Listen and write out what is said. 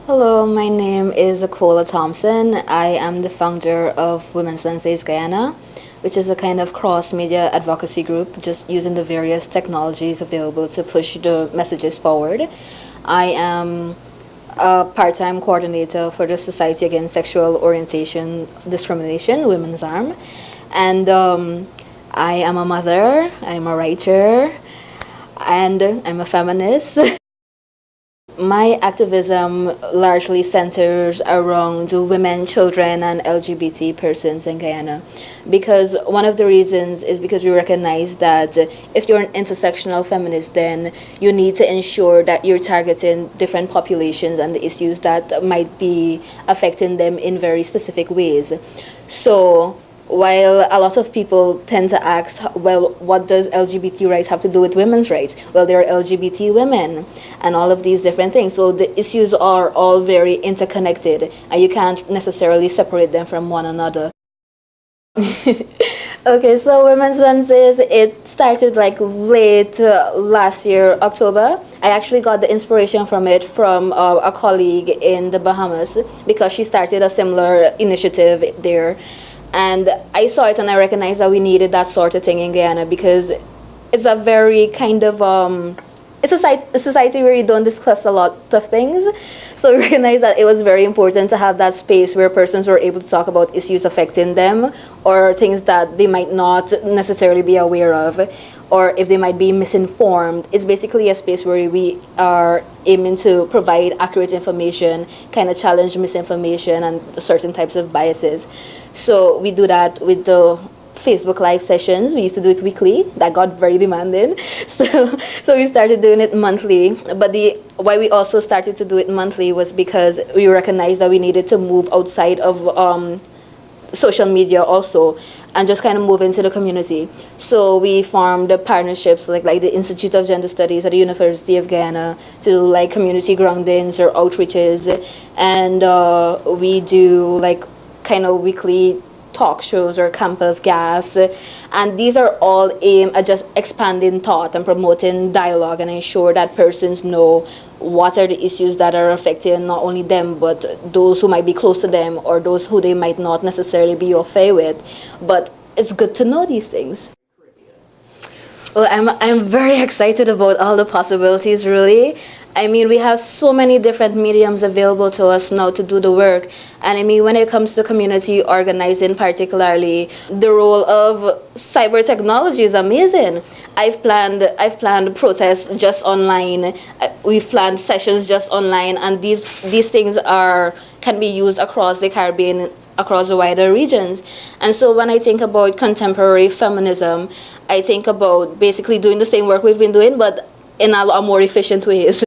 Hello, my name is Akola Thompson. I am the founder of Women's Wednesdays Guyana, which is a kind of cross-media advocacy group just using the various technologies available to push the messages forward. I am a part-time coordinator for the Society Against Sexual Orientation Discrimination, Women's Arm. And I am a mother, I'm a writer, and I'm a feminist. My activism largely centers around women, children, and LGBT persons in Guyana, because one of the reasons is because we recognize that if you're an intersectional feminist, then you need to ensure that you're targeting different populations and the issues that might be affecting them in very specific ways. So while a lot of people tend to ask, well, what does LGBT rights have to do with women's rights? Well, there are LGBT women and all of these different things. So the issues are all very interconnected and you can't necessarily separate them from one another. Okay, so Women's Wednesdays, it started like late last year, October. I actually got the inspiration from it from a colleague in the Bahamas because she started a similar initiative there. And I saw it and I recognized that we needed that sort of thing in Guyana because it's a very kind of, it's a society where you don't discuss a lot of things. So we recognized that it was very important to have that space where persons were able to talk about issues affecting them or things that they might not necessarily be aware of, or if they might be misinformed. It's basically a space where we are aiming to provide accurate information, kind of challenge misinformation and certain types of biases. So we do that with the Facebook live sessions. We used to do it weekly. That got very demanding. So we started doing it monthly. But why we also started to do it monthly was because we recognized that we needed to move outside of social media also and just kind of move into the community. So we formed partnerships like the Institute of Gender Studies at the University of Guyana to do like community groundings or outreaches, and we do like kind of weekly talk shows or campus gaffes, and these are all aimed at just expanding thought and promoting dialogue and ensure that persons know what are the issues that are affecting not only them but those who might be close to them or those who they might not necessarily be au fait with. But it's good to know these things. Well, I'm very excited about all the possibilities, really. I mean, we have so many different mediums available to us now to do the work. And I mean, when it comes to community organizing particularly, the role of cyber technology is amazing. I've planned protests just online. We've planned sessions just online, and these things can be used across the Caribbean, across the wider regions. And so when I think about contemporary feminism, I think about basically doing the same work we've been doing, but in a lot more efficient ways.